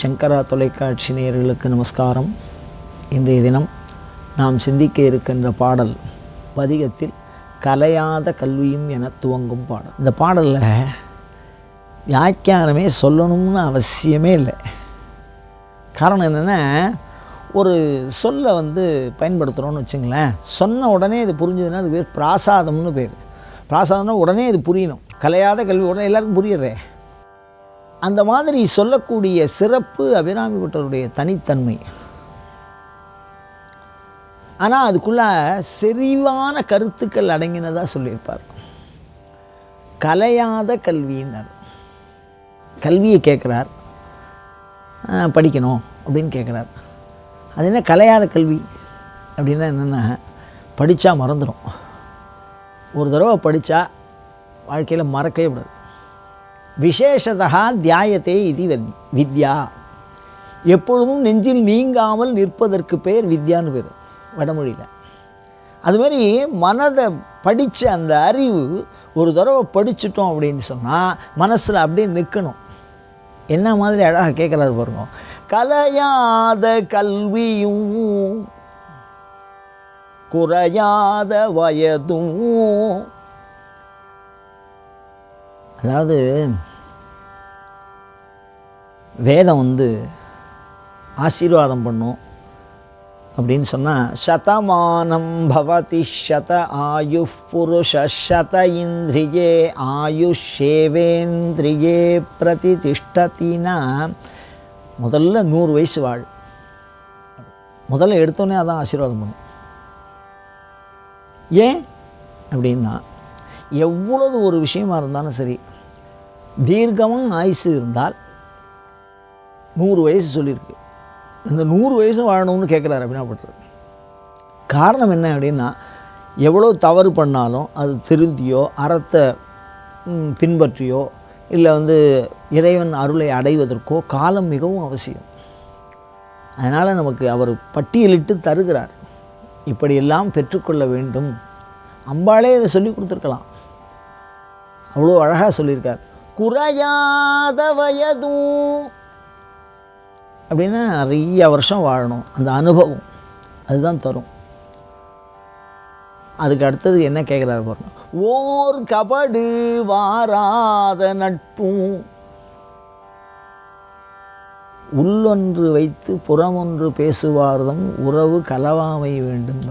சங்கரா தொலைக்காட்சி நேயர்களுக்கு நமஸ்காரம். இன்றைய தினம் நாம் சிந்திக்க இருக்கின்ற பாடல் பதிகத்தில் கலையாத கல்வியும் என துவங்கும் பாடல். இந்த பாடலில் வியாக்கியானமே சொல்லணும்னு அவசியமே இல்லை. காரணம் என்னென்னா, ஒரு சொல்லை பயன்படுத்துகிறோன்னு வச்சுங்களேன், சொன்ன உடனே இது புரிஞ்சதுன்னா அது பேர் பிராசாதம்னு பேர். பிராசாதம்னா உடனே இது புரியணும். கலையாத கல்வி உடனே எல்லாருக்கும் புரியுறதே. அந்த மாதிரி சொல்லக்கூடிய சிறப்பு அபிராமி பட்டருடைய தனித்தன்மை. ஆனால் அதுக்குள்ள செறிவான கருத்துக்கள் அடங்கினதாக சொல்லியிருப்பார். கலையாத கல்வியினர் கல்வியை கேட்குறார், படிக்கணும் அப்படின்னு கேட்குறார். அது என்ன கலையாத கல்வி அப்படின்னா என்னென்னா, படித்தா மறந்துடும். ஒரு தடவை படித்தா வாழ்க்கையில் மறக்கவே கூடாது. விசேஷதா தியாயத்தே இது வித்யா. எப்பொழுதும் நெஞ்சில் நீங்காமல் நிற்பதற்கு பேர் வித்யான்னு பேர் வடமொழியில். அதுமாதிரி மனதை படித்த அந்த அறிவு ஒரு தடவை படிச்சுட்டோம் அப்படின்னு சொன்னால் மனசில் அப்படியே நிற்கணும். என்ன மாதிரி அழகாக கேட்குறாரு பாருங்க. கலையாத கல்வியும் குறையாத வயதும். அதாவது வேதம் ஆசீர்வாதம் பண்ணும் அப்படின்னு சொன்னால், சதமானம் பவதி சத ஆயு புருஷ சத இந்திரியே ஆயுஷேவேந்திரியே பிரதிதிஷ்டத்தினா, முதல்ல 100 வயசு வாழ். முதல்ல எடுத்தோன்னே அதான் ஆசீர்வாதம் பண்ணும். ஏன் அப்படின்னா, எவ்வளவு ஒரு விஷயமா இருந்தாலும் சரி, தீர்க்கமாக ஆயுசு இருந்தால் 100 வயசு சொல்லியிருக்கு. இந்த 100 வயசும் வாழணும்னு கேட்குறாரு அப்படின்னா பட்டுரு. காரணம் என்ன அப்படின்னா, எவ்வளோ தவறு பண்ணாலும் அது திருந்தியோ அறத்தை பின்பற்றியோ இல்லை இறைவன் அருளை அடைவதற்கோ காலம் மிகவும் அவசியம். அதனால் நமக்கு அவர் பட்டியலிட்டு தருகிறார். இப்படியெல்லாம் பெற்றுக்கொள்ள வேண்டும். அம்பாளே இதை சொல்லி கொடுத்துருக்கலாம். அவ்வளோ அழகாக சொல்லியிருக்கார். குறையாத வயதும் அப்படின்னா நிறைய வருஷம் வாழணும். அந்த அனுபவம் அதுதான் தரும். அதுக்கு அடுத்தது என்ன கேட்குறாரு பாருங்க. ஓர் கபடு வாராத நட்பும். உள்ளொன்று வைத்து புறமொன்று பேசுவார்தம் உறவு கலவாமை வேண்டும்.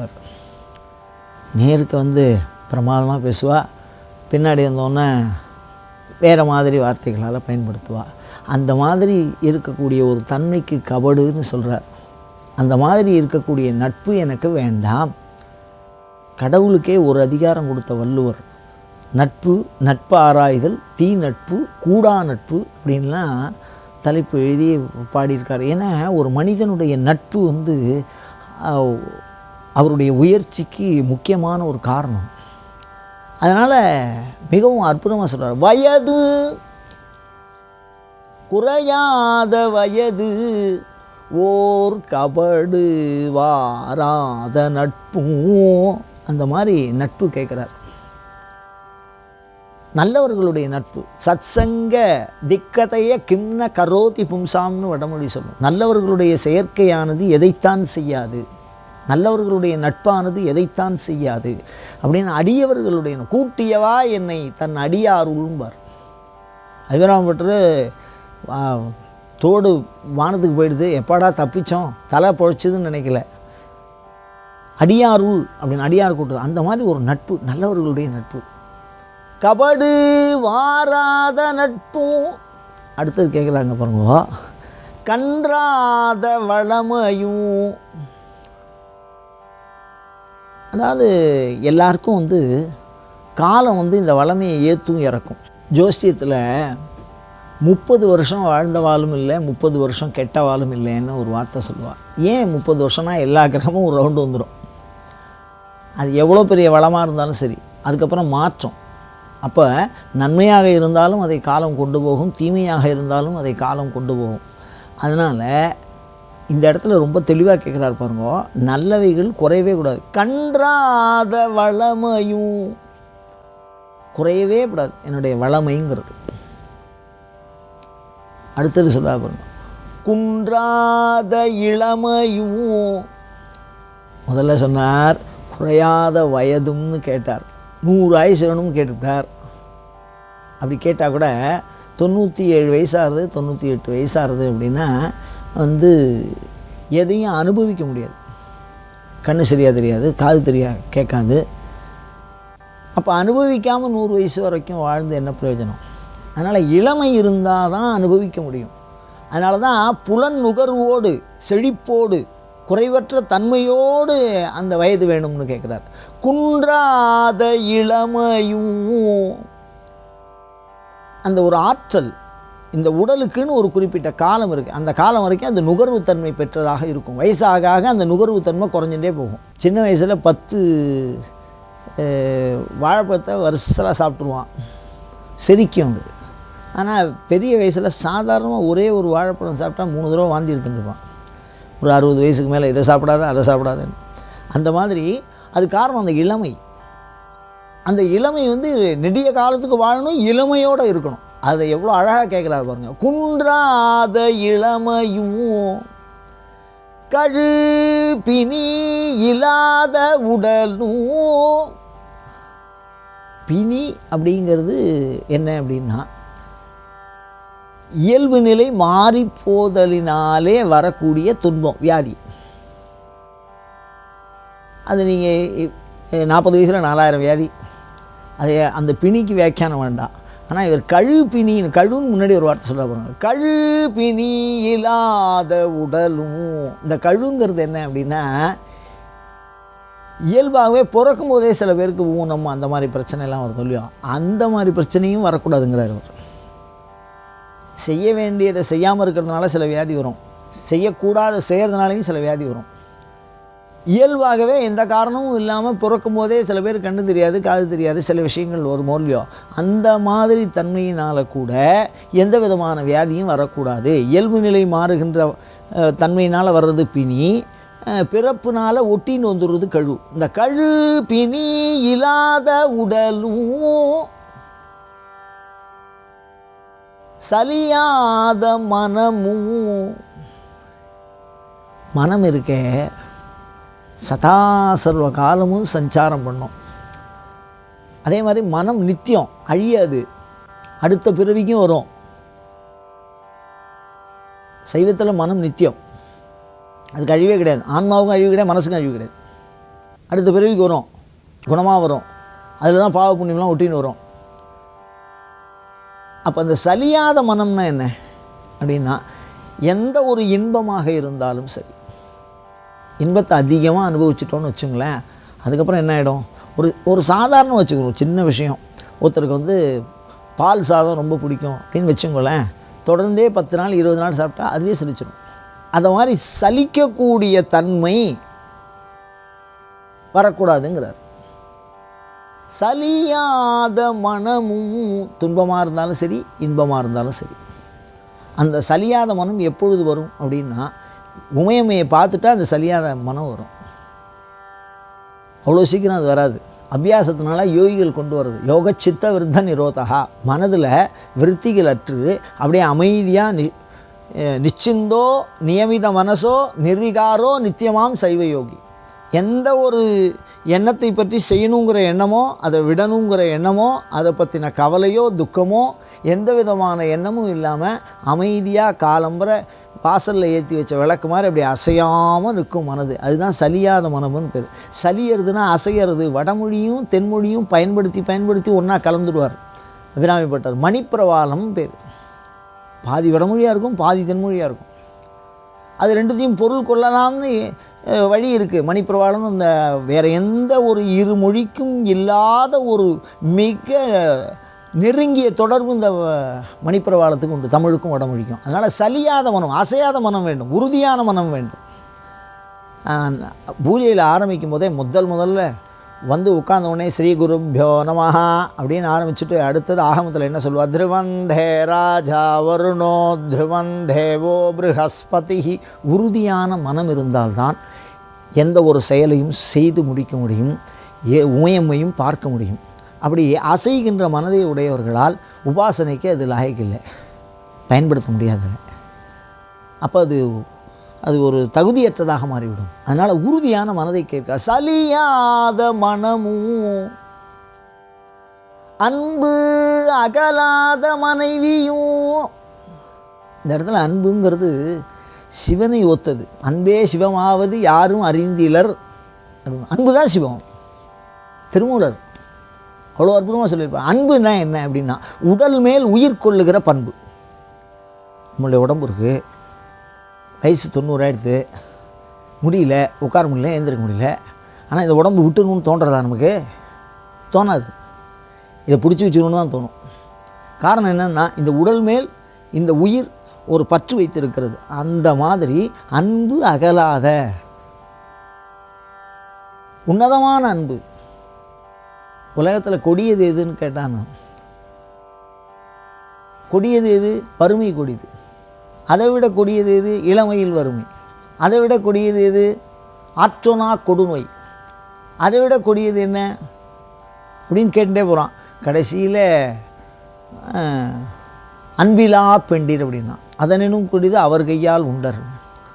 நேருக்கு பிரமாதமாக பேசுவா, பின்னாடி வந்தோன்னே வேறு மாதிரி வார்த்தைகளால் பயன்படுத்துவா. அந்த மாதிரி இருக்கக்கூடிய ஒரு தன்மைக்கு கபடுன்னு சொல்கிறார். அந்த மாதிரி இருக்கக்கூடிய நட்பு எனக்கு வேண்டாம். கடவுளுக்கே ஒரு அதிகாரம் கொடுத்த வள்ளுவர், நட்பு ஆராய்தல் தீ நட்பு கூடா நட்பு அப்படின்லாம் தலைப்பு எழுதி பாடியிருக்கார். ஏன்னா ஒரு மனிதனுடைய நட்பு அவருடைய உயர்ச்சிக்கு முக்கியமான ஒரு காரணம். அதனால் மிகவும் அற்புதமாக சொல்கிறார். வயது குறையாத வயது ஓர் கபடு வாராத நட்பும். அந்த மாதிரி நட்பு கேட்குறார். நல்லவர்களுடைய நட்பு. சத்சங்க திக்கதைய கிம்ன கரோதி பும்சாம்னு வடமொழி சொல்லும். நல்லவர்களுடைய செயற்கையானது எதைத்தான் செய்யாது, நல்லவர்களுடைய நட்பானது எதைத்தான் செய்யாது அப்படின்னு அடியவர்களுடைய கூட்டியவா என்னை தன் அடியாருள்பார். அபிராமி பட்டர் தோடு வானத்துக்கு போயிடுது, எப்பாடா தப்பிச்சோம், தலை பொழைச்சதுன்னு நினைக்கல. அடியாருள் அப்படின்னு அடியார் கூட்டுறது. அந்த மாதிரி ஒரு நட்பு, நல்லவர்களுடைய நட்பு. கபடு வாராத நட்பும். அடுத்தது கேட்குறாங்க பாருங்க. கன்றாத வளமையும். அதாவது எல்லாருக்கும் காலம் இந்த வளமையை ஏற்றும் இறக்கும். ஜோசியத்தில் 30 வருஷம் வாழ்ந்தவாலும் இல்லை, 30 வருஷம் கெட்டவாலும் இல்லைன்னு ஒரு வார்த்தை சொல்லுவாள். ஏன் 30 வருஷம்னா எல்லா கிரகமும் ஒரு ரவுண்டு வந்துடும். அது எவ்வளோ பெரிய வளமாக இருந்தாலும் சரி, அதுக்கப்புறம் மாற்றம். அப்போ நன்மையாக இருந்தாலும் அதை காலம் கொண்டு போகும், தீமையாக இருந்தாலும் அதை காலம் கொண்டு போகும். அதனால் இந்த இடத்துல ரொம்ப தெளிவாக கேட்குறாரு பாருங்க. நல்லவைகள் குறையவே கூடாது. கன்றாத வளமையும். குறையவே கூடாது என்னுடைய வளமைங்கிறது. அடுத்தது சொல்ல பாருங்க. குன்றாத இளமையும். முதல்ல சொன்னார் குறையாத வயதும்னு கேட்டார். 100 ஆயுசு வேணும்னு கேட்டுவிட்டார். அப்படி கேட்டால் கூட 97 வயசாகுது 98 வயசாகுது அப்படின்னா எதையும் அனுபவிக்க முடியாது. கண்ணு சரியாக தெரியாது, காது கேட்காது. அப்போ அனுபவிக்காமல் 100 வயசு வரைக்கும் வாழ்ந்து என்ன பிரயோஜனம்? அதனால் இளமை இருந்தால் தான் அனுபவிக்க முடியும். அதனால தான் புலன் நுகர்வோடு செழிப்போடு குறைவற்ற தன்மையோடு அந்த வயது வேணும்னு கேட்குறார். குன்றாத இளமையும், அந்த ஒரு ஆற்றல் இந்த உடலுக்குன்னு ஒரு குறிப்பிட்ட காலம் இருக்குது. அந்த காலம் வரைக்கும் அந்த நுகர்வு தன்மை பெற்றதாக இருக்கும். வயசாக ஆக அந்த நுகர்வு தன்மை குறைஞ்சிட்டே போகும். சின்ன வயசில் 10 வாழைப்பழத்தை வருஷலாக சாப்பிட்ருவான், செரிக்கும் அது. ஆனால் பெரிய வயசில் சாதாரணமாக ஒரே ஒரு வாழைப்பழம் சாப்பிட்டா 3 தடவை வாந்தி எடுத்துட்டுருப்பான். ஒரு 60 வயசுக்கு மேலே இதை சாப்பிடாத அதை சாப்பிடாதன்னு. அந்த மாதிரி அது காரணம் அந்த இளமை. அந்த இளமை நெடிய காலத்துக்கு வாழணும், இளமையோடு இருக்கணும். அதை எவ்வளோ அழகாக கேட்குறாரு பாருங்க. குன்றாத இளமையும் கழு பிணி இல்லாத உடலும். பிணி அப்படிங்கிறது என்ன அப்படின்னா, இயல்பு நிலை மாறிப்போதலினாலே வரக்கூடிய துன்பம், வியாதி. அது நீங்கள் 40 வயசில் 4000 வியாதி, அதை அந்த பிணிக்கு வியாக்கியானம் வேண்டாம். ஆனால் இவர் கழு பிணின்னு, கழுன்னு முன்னாடி ஒரு வார்த்தை சொல்ல போகிறாங்க. கழு பிணி இல்லாத உடலும். இந்த கழுங்கிறது என்ன அப்படின்னா, இயல்பாகவே பிறக்கும் போதே சில பேருக்கு ஊனம் அந்த மாதிரி பிரச்சனைலாம் வருது இல்லையோ, அந்த மாதிரி பிரச்சனையும் வரக்கூடாதுங்கிறார் அவர். செய்ய வேண்டியதை செய்யாமல் இருக்கிறதுனால சில வியாதி வரும், செய்யக்கூடாத செய்கிறதுனாலையும் சில வியாதி வரும். இயல்பாகவே எந்த காரணமும் இல்லாமல் பிறக்கும் போதே சில பேர் கண்ணு தெரியாது, காது தெரியாது, சில விஷயங்கள் வருமோ இல்லையோ, அந்த மாதிரி தன்மையினால் கூட எந்த விதமான வியாதியும் வரக்கூடாது. இயல்பு நிலை மாறுகின்ற தன்மையினால் வர்றது பிணி, பிறப்புனால் ஒட்டின்னு வந்துடுறது கழு. இந்த கழு பிணி இல்லாத உடலும் சலியாத மனமும். மனம் இருக்கே சதா சர்வ காலமும் சஞ்சாரம் பண்ணும். அதே மாதிரி மனம் நித்தியம், அழியாது, அடுத்த பிறவிக்கும் வரும். சைவத்தில் மனம் நித்தியம், அதுக்கு அழிவே கிடையாது. ஆன்மாவுக்கும் அழிவு கிடையாது, மனசுக்கும் அழிவு கிடையாது. அடுத்த பிறவிக்கு வரும், குணமாக வரும். அதில் தான் பாவ புண்ணியம்லாம் ஒட்டின்னு வரும். அப்போ அந்த சலியாத மனம்னா என்ன அப்படின்னா, எந்த ஒரு இன்பமாக இருந்தாலும் சரி, இன்பத்தை அதிகமாக அனுபவிச்சிட்டோன்னு வச்சுங்களேன், அதுக்கப்புறம் என்ன ஆகிடும், ஒரு சாதாரணம் வச்சுக்கிறோம், சின்ன விஷயம். ஒருத்தருக்கு பால் சாதம் ரொம்ப பிடிக்கும் அப்படின்னு வச்சுங்களேன், தொடர்ந்தே 10 நாள் 20 நாள் சாப்பிட்டா அதுவே சலிச்சிடும். அந்த மாதிரி சலிக்கக்கூடிய தன்மை வரக்கூடாதுங்கிறார். சலியாத மனமும், துன்பமாக இருந்தாலும் சரி இன்பமாக இருந்தாலும் சரி, அந்த சலியாத மனம் எப்பொழுது வரும் அப்படின்னா, உமையம்மையை பார்த்துட்டா அந்த சலியாத மனம் வரும். அவ்வளோ சீக்கிரம் அது வராது. அபியாசத்தினால யோகிகள் கொண்டு வருது. யோக சித்த விருத்த நிரோதா. மனதில் விருத்திகள் அற்று அப்படியே அமைதியாக நிச்சிந்தோ நியமித மனசோ நிர்விகாரோ நித்தியமாம் சைவ யோகி. எந்த ஒரு எண்ணத்தை பற்றி செய்யணுங்கிற எண்ணமோ, அதை விடணுங்கிற எண்ணமோ, அதை பற்றின கவலையோ துக்கமோ எந்த விதமான எண்ணமும் இல்லாமல் அமைதியாக காலம்பரை வாசலில் ஏற்றி வச்ச விளக்கு மாதிரி அப்படி அசையாமல் நிற்கும் மனது. அதுதான் சலியாத மனம்னு பேர். சலியறதுன்னா அசைகிறது. வடமொழியும் தென்மொழியும் பயன்படுத்தி ஒன்றா கலந்துடுவார் அபிராமிப்பட்டர். மணிப்பிரவாளம் பேர். பாதி வடமொழியாக இருக்கும், பாதி தென்மொழியாக இருக்கும். அது ரெண்டுத்தையும் பொருள் கொள்ளலாம்னு வழி இருக்குது. மணிப்பிரவாளம் இந்த வேறு எந்த ஒரு இரு மொழிக்கும் இல்லாத ஒரு மிக நெருங்கிய தொடர்பு இந்த மணிப்பிரவாளத்துக்கு உண்டு, தமிழுக்கும் வடமொழிக்கும். அதனால் சலியாத மனம், அசையாத மனம் வேண்டும், உறுதியான மனம் வேண்டும். பூஜையில் ஆரம்பிக்கும் போதே முதல்ல உட்கார்ந்த உடனே ஸ்ரீ குருப்யோ நமஹா அப்படின்னு ஆரம்பிச்சுட்டு அடுத்தது ஆகமத்தில் என்ன சொல்லுவார், திருவந்தே ராஜா வருணோ திருவந்தேவோ ப்ருஹஸ்பதி. உறுதியான மனம் இருந்தால்தான் எந்த ஒரு செயலையும் செய்து முடிக்க முடியும், உமையம்மையும் பார்க்க முடியும். அப்படி அசைகின்ற மனதை உடையவர்களால் உபாசனைக்கு அது லாயக்கில்லை, பயன்படுத்த முடியாதது. அப்போ அது ஒரு தகுதியற்றதாக மாறிவிடும். அதனால் உறுதியான மனதை கேட்க. சலியாத மனமும் அன்பு அகலாத மனைவியும். இந்த இடத்துல அன்புங்கிறது சிவனை ஒத்தது. அன்பே சிவமாவது யாரும் அறிந்திலர். அன்பு தான் சிவம். திருமூலர் அவ்வளோ அற்புதமாக சொல்லியிருப்பார். அன்புனா என்ன அப்படின்னா உடல் மேல் உயிர் கொள்ளுகிற பண்பு. நம்மளுடைய உடம்பு இருக்குது, வயசு 90 ஆயிடுத்து, முடியல, உட்கார முடியல, எழுந்திருக்க முடியல. ஆனால் இந்த உடம்பு விட்டுணுன்னு தோன்றதா? நமக்கு தோணாது. இதை பிடிச்சி வச்சுக்கணுன்னு தான் தோணும். காரணம் என்னென்னா இந்த உடல் மேல் இந்த உயிர் ஒரு பற்று வைத்திருக்கிறது. அந்த மாதிரி அன்பு அகலாத உன்னதமான அன்பு. உலகத்தில் கொடியது எதுன்னு கேட்டான், கொடியது எது? வறுமை கொடியது. அதை விட கொடியது எது? இளமையில் வறுமை. அதை விட கொடியது எது? ஆற்றோனா கொடுநோய். அதை விட கொடியது என்ன அப்படின்னு கேட்டுட்டே போகிறான். கடைசியில் அன்பிலா பெண்டீர் அப்படின்னா அதனும் கொடிது அவர் கையால் உண்டர்.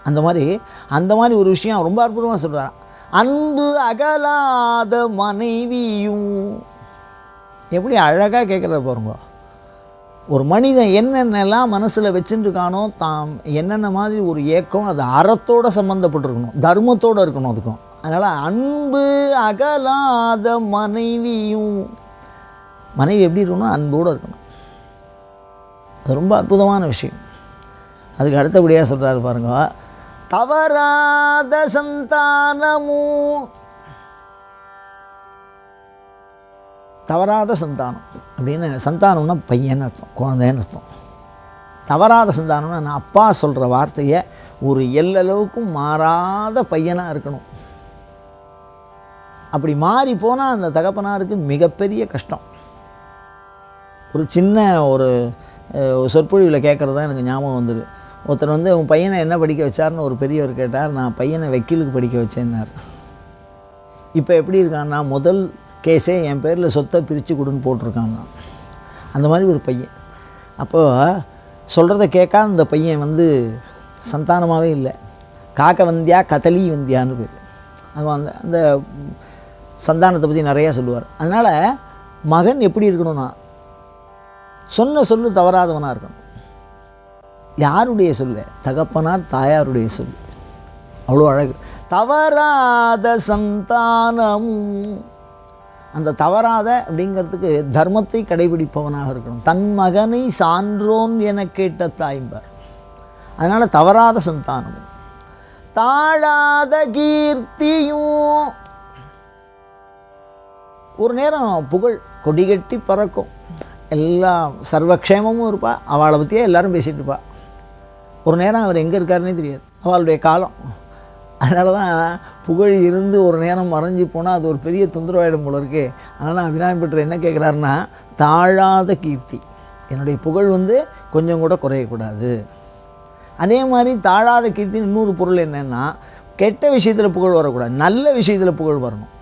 அந்த மாதிரி ஒரு விஷயம் ரொம்ப அற்புதமாக சொல்கிறான். அன்பு அகலாத மனைவியும். எப்படி அழகாக கேட்குறத பாருங்க. ஒரு மனிதன் என்னென்னலாம் மனசில் வச்சுட்டுருக்கானோ, தாம் என்னென்ன மாதிரி ஒரு ஏக்கம், அது அறத்தோடு சம்மந்தப்பட்டிருக்கணும், தர்மத்தோடு இருக்கணும். அதுக்கும் அதனால் அன்பு அகலாத மனைவியும். மனைவி எப்படி இருக்கணும்? அன்போடு இருக்கணும். அது ரொம்ப அற்புதமான விஷயம். அதுக்கு அடுத்தபடியாக சொல்கிறாரு பாருங்க. தவறாத சந்தானமும். தவறாத சந்தானம் அப்படின்னு, சந்தானம்னா பையன்னு அர்த்தம், குழந்தைன்னு அர்த்தம். தவறாத சந்தானம்னா நான் அப்பா சொல்கிற வார்த்தையை ஒரு எல்லளவுக்கும் மாறாத பையனாக இருக்கணும். அப்படி மாறி போனால் அந்த தகப்பனாருக்கு மிகப்பெரிய கஷ்டம். ஒரு சின்ன ஒரு சொற்பொழிவில் கேட்குறது தான் எனக்கு ஞாபகம் வந்தது. ஒருத்தர் உன் பையனை என்ன படிக்க வச்சார்னு ஒரு பெரியவர் கேட்டார். நான் பையனை வக்கீலுக்கு படிக்க வச்சேன்னார். இப்போ எப்படி இருக்கான்னா, முதல் கேஸே என் பேரில் சொத்தை பிரித்து கொடுன்னு போட்டிருக்காங்க. அந்த மாதிரி ஒரு பையன். அப்போது சொல்கிறத கேட்காத அந்த பையன் சந்தானமாகவே இல்லை. காக்க வந்தியா கதலி வந்தியான்னு பேர். அது அந்த சந்தானத்தை பற்றி நிறையா சொல்லுவார். அதனால் மகன் எப்படி இருக்கணும்னா சொன்ன சொல்லு தவறாதவனாக இருக்கணும். யாருடைய சொல்ல? தகப்பனார் தாயாருடைய சொல். அவ்வளோ அழகு. தவறாத சந்தானமும். அந்த தவறாத அப்படிங்கிறதுக்கு தர்மத்தை கடைபிடிப்பவனாக இருக்கணும். தன் மகனை சான்றோன் என கேட்ட தாய்ம்பார். அதனால் தவறாத சந்தானமும் தாழாத கீர்த்தியும். ஒரு நேரம் புகழ் கொடிகட்டி பறக்கும், எல்லாம் சர்வக்ஷேமமும் இருப்பாள், அவளை பற்றியே எல்லோரும் பேசிகிட்டு இருப்பாள். ஒரு நேரம் அவர் எங்கே இருக்காருன்னே தெரியாது, அவளுடைய காலம். அதனால தான் புகழ் இருந்து ஒரு நேரம் மறைஞ்சி போனால் அது ஒரு பெரிய தொந்தரவாயிடும் போல இருக்கே. அதனால் அபிராமி பட்டர் என்ன கேட்குறாருன்னா, தாழாத கீர்த்தி, என்னுடைய புகழ் கொஞ்சம் கூட குறையக்கூடாது. அதே மாதிரி தாழாத கீர்த்தி இன்னொரு பொருள் என்னென்னா, கெட்ட விஷயத்தில் புகழ் வரக்கூடாது, நல்ல விஷயத்தில் புகழ் வரணும்.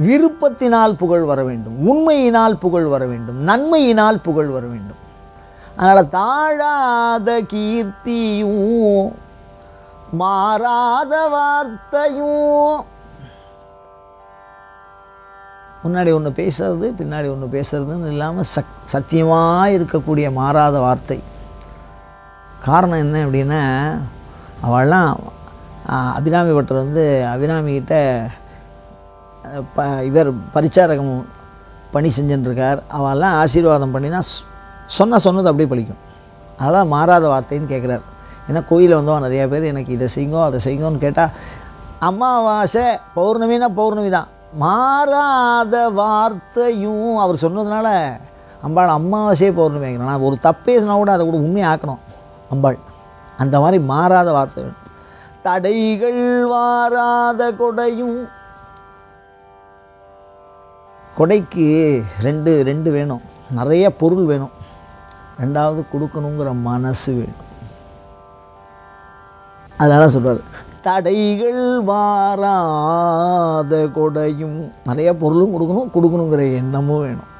விருப்பத்தினால் புகழ் வர வேண்டும், உண்மையினால் புகழ் வர வேண்டும், நன்மையினால் புகழ் வர வேண்டும். அதனால் தாழாத கீர்த்தியும் மாறாத வார்த்தையும். முன்னாடி ஒன்று பேசுறது பின்னாடி ஒன்று பேசுறதுன்னு இல்லாமல் சத்தியமாக இருக்கக்கூடிய மாறாத வார்த்தை. காரணம் என்ன அப்படின்னா, அவள்லாம் அபிராமி பட்டர் அபிராமிகிட்ட இவர் பரிச்சாரகம் பணி செஞ்சுட்டுருக்கார். அவெல்லாம் ஆசீர்வாதம் பண்ணினா சொன்னது அப்படியே பழிக்கும். அதனால் மாறாத வார்த்தைன்னு கேட்குறார். ஏன்னா கோயிலில் வந்தவன் நிறையா பேர் எனக்கு இதை செய்யுங்கோ அதை செய்யுங்கோன்னு கேட்டால், அமாவாசை பௌர்ணமினா பௌர்ணமி தான், மாறாத வார்த்தையும் அவர் சொன்னதுனால அம்பாள் அமாவாசையே பௌர்ணமி ஆக்கணும். நான் ஒரு தப்பே சொன்னால் கூட அதை கூட உண்மையை ஆக்கணும் அம்பாள். அந்த மாதிரி மாறாத வார்த்தை வேணும். தடைகள் வாராத கொடையும். கொடைக்கு ரெண்டு வேணும். நிறைய பொருள் வேணும், ரெண்டாவது கொடுக்கணுங்கிற மனசு வேணும். அதனால் சொல்கிறார், தடைகள் வாராத கொடையும். நிறைய பொருளும் கொடுக்கணுங்கிற எண்ணமும் வேணும்.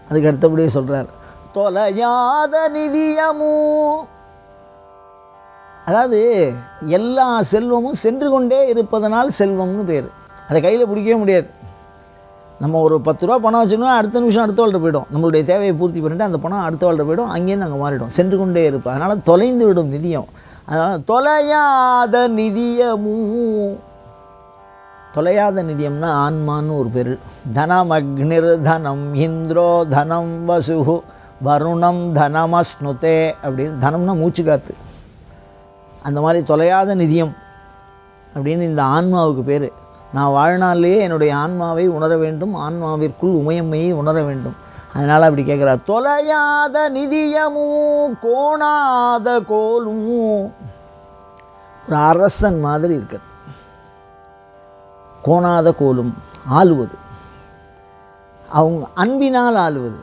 அதுக்கு அடுத்தபடியே சொல்கிறார், தொலையாத நிதியமும். அதாவது எல்லா செல்வமும் சென்று கொண்டே இருப்பதனால் செல்வம்னு பேர். அதை கையில் பிடிக்கவே முடியாது. நம்ம ஒரு 10 ரூபா பணம் வச்சுக்கணும், அடுத்த நிமிஷம் அடுத்த வாழ்கிட்ட போய்டும். நம்மளுடைய தேவையை பூர்த்தி பண்ணிட்டு அந்த பணம் அடுத்த வாழ்கிட்ட போய்டும், அங்கேருந்து அங்கே மாறிடும். சென்று கொண்டே இருப்போம். அதனால் தொலைந்து விடும் நிதியம். அதனால் தொலையாத நிதியமும். தொலையாத நிதியம்னா ஆன்மான்னு ஒரு பேர். தனம் அக்னிர் தனம் இந்திரோ தனம் வசுகு வருணம் தனமஸ்னுதே அப்படின்னு. தனம்னா மூச்சு காத்து. அந்த மாதிரி தொலையாத நிதியம் அப்படின்னு இந்த ஆன்மாவுக்கு பேர். நான் வாழ்நாளிலேயே என்னுடைய ஆன்மாவை உணர வேண்டும், ஆன்மாவிற்குள் உமையம்மையை உணர வேண்டும். அதனால் அப்படி கேட்குறார். தொலையாத நிதியமும் கோணாத கோலும். ஒரு அரசன் மாதிரி இருக்கிறது. கோணாத கோலும் ஆளுவது. அவங்க அன்பினால் ஆளுவது.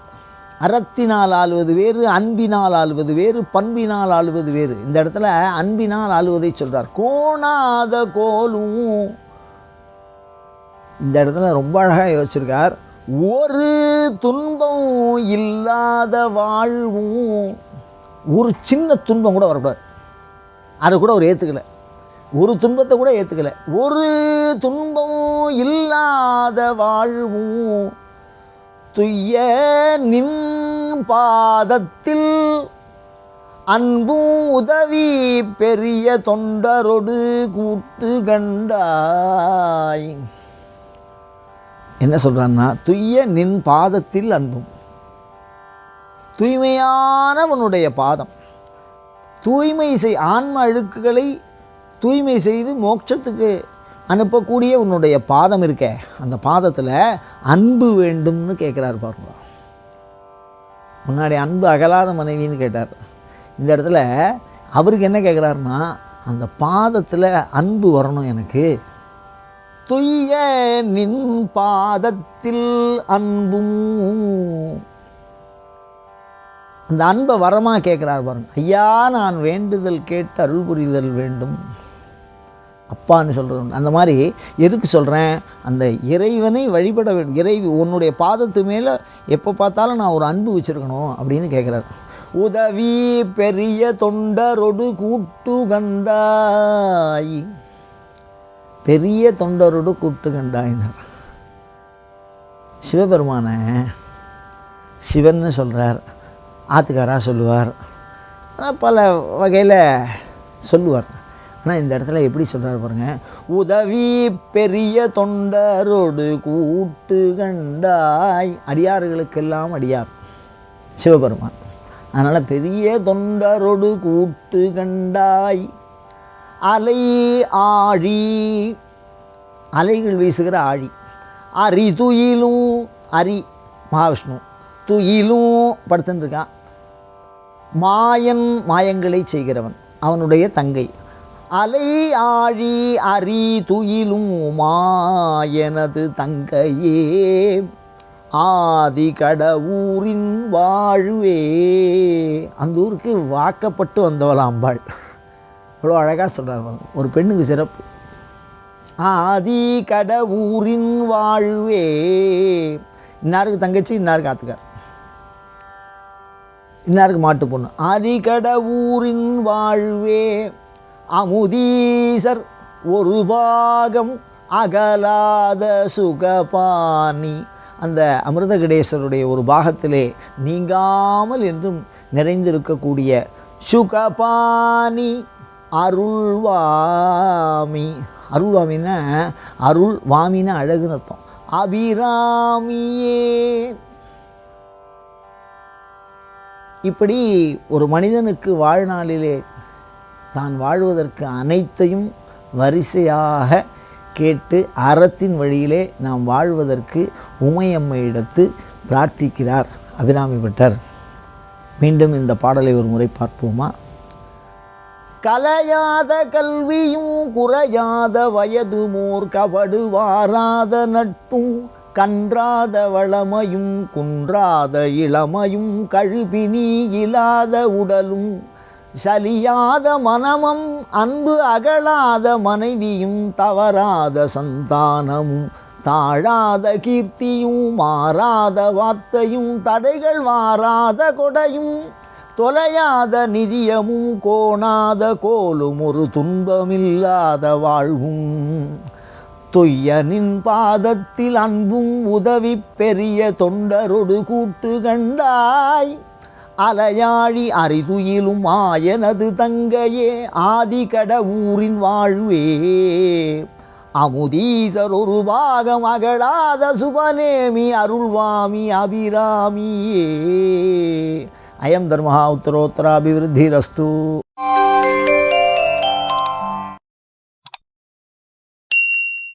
அறத்தினால் ஆளுவது வேறு, அன்பினால் ஆளுவது வேறு, பண்பினால் ஆளுவது வேறு. இந்த இடத்துல அன்பினால் ஆளுவதை சொல்கிறார். கோணாத கோலும். இந்த இடத்துல ரொம்ப அழகாக யோசிச்சிருக்கார். ஒரு துன்பம் இல்லாத வாழ்வும். ஒரு சின்ன துன்பம் கூட வரக்கூடாது. அதை கூட அவர் ஏற்றுக்கலை. ஒரு துன்பத்தை கூட ஏற்றுக்கலை. ஒரு துன்பம் இல்லாத வாழ்வும் துய்ய நின் பாதத்தில் அன்பும் உதவி பெரிய தொண்டரொடு கூட்டு கண்டாய். என்ன சொல்கிறான்னா, துய்ய நின் பாதத்தில் அன்பும். தூய்மையானவனுடைய பாதம். தூய்மை ஆன்ம அழுக்குகளை தூய்மை செய்து மோட்சத்துக்கு அனுப்பக்கூடிய உன்னுடைய பாதம் இருக்க, அந்த பாதத்தில் அன்பு வேண்டும்னு கேட்குறாரு பாருங்க. முன்னாடி அன்பு அகலாத மனைவின்னு கேட்டார். இந்த இடத்துல அவருக்கு என்ன கேட்குறாருன்னா, அந்த பாதத்தில் அன்பு வரணும் எனக்கு. துய்ய நின் பாதத்தில் அன்பும். அந்த அன்பை வரமாக கேட்குறார் பாருங்க. ஐயா, நான் வேண்டுதல் கேட்டு அருள் புரிதல் வேண்டும் அப்பான்னு சொல்கிறது. அந்த மாதிரி எதுக்கு சொல்கிறேன், அந்த இறைவனை வழிபட வேண்டும். உன்னுடைய பாதத்து மேலே எப்போ பார்த்தாலும் நான் ஒரு அன்பு வச்சுருக்கணும் அப்படின்னு கேட்குறாரு. உதவி பெரிய தொண்டரொடு கூட்டு கந்தாய். பெரிய தொண்டரோடு கூட்டு கண்டாயினார். சிவபெருமான சிவன்னு சொல்கிறார், ஆத்துக்காராக சொல்லுவார், பல வகையில் சொல்லுவார். ஆனால் இந்த இடத்துல எப்படி சொல்கிறார் பாருங்கள். உதவி பெரிய தொண்டரோடு கூட்டு கண்டாய். அடியார்களுக்கெல்லாம் அடியார் சிவபெருமான். அதனால் பெரிய தொண்டரோடு கூட்டு கண்டாய். அலை ஆழி, அலைகள் வீசுகிற ஆழி. அரி துயிலும், அரி மகாவிஷ்ணு, துயிலும் படுத்துன்னு இருக்கான். மாயன், மாயங்களை செய்கிறவன், அவனுடைய தங்கை. அலை ஆழி அரி துயிலும் மாயனது தங்கையே ஆதி கடவுரின் வாழ்வே. அந்த ஊருக்கு வாக்கப்பட்டு வந்தவளாம் அம்பாள். இவ்வளோ அழகாக சொல்கிறார். ஒரு பெண்ணுக்கு சிறப்பு. ஆதி கடவுரின் வாழ்வே. இன்னாருக்கு தங்கச்சி, இன்னாருக்கு ஆத்துக்கார், இன்னாருக்கு மாட்டு பொண்ணு. ஆதி கடவுரின் வாழ்வே. அமுதீசர் ஒரு பாகம் அகலாத சுகபாணி. அந்த அமிர்தகடேஸ்வருடைய ஒரு பாகத்திலே நீங்காமல் என்றும் நிறைந்திருக்கக்கூடிய சுகபாணி அருள்வாமி. அருள்வாமின்னா அருள், வாமின்னா அழகுன்னு அர்த்தம். அபிராமியே. இப்படி ஒரு மனிதனுக்கு வாழ்நாளிலே தான் வாழ்வதற்கு அனைத்தையும் வரிசையாக கேட்டு அறத்தின் வழியிலே நாம் வாழ்வதற்கு உமையம்மையிடத்து பிரார்த்திக்கிறார் அபிராமி பட்டர். மீண்டும் இந்த பாடலை ஒரு முறை பார்ப்போமா? கலையாத கல்வியும் குறையாத வயதுமோர் கபடு வாராத நட்பும் கன்றாத வளமையும் குன்றாத இளமையும் கழுபினி இல்லாத உடலும் சலியாத மனமும் அன்பு அகலாத மனைவியும் தவறாத சந்தானமும் தாழாத கீர்த்தியும் மாறாத வார்த்தையும் தடைகள் வாராத கொடையும் தொலையாத நிதியமும் கோணாத கோலும் ஒரு துன்பமில்லாத வாழ்வும் தொய்யனின் பாதத்தில் அன்பும் உதவி பெரிய தொண்டரொடு கூட்டு கண்டாய் அலையாழி அரிதுயிலும் ஆயனது தங்கையே ஆதிகட ஊரின் வாழ்வே அமுதீசர் ஒரு பாகம் அகழாத சுபநேமி அருள்வாமி அபிராமியே. அயம் தர்மஹா உத்தரோத்தராபிவிருத்திரஸ்து.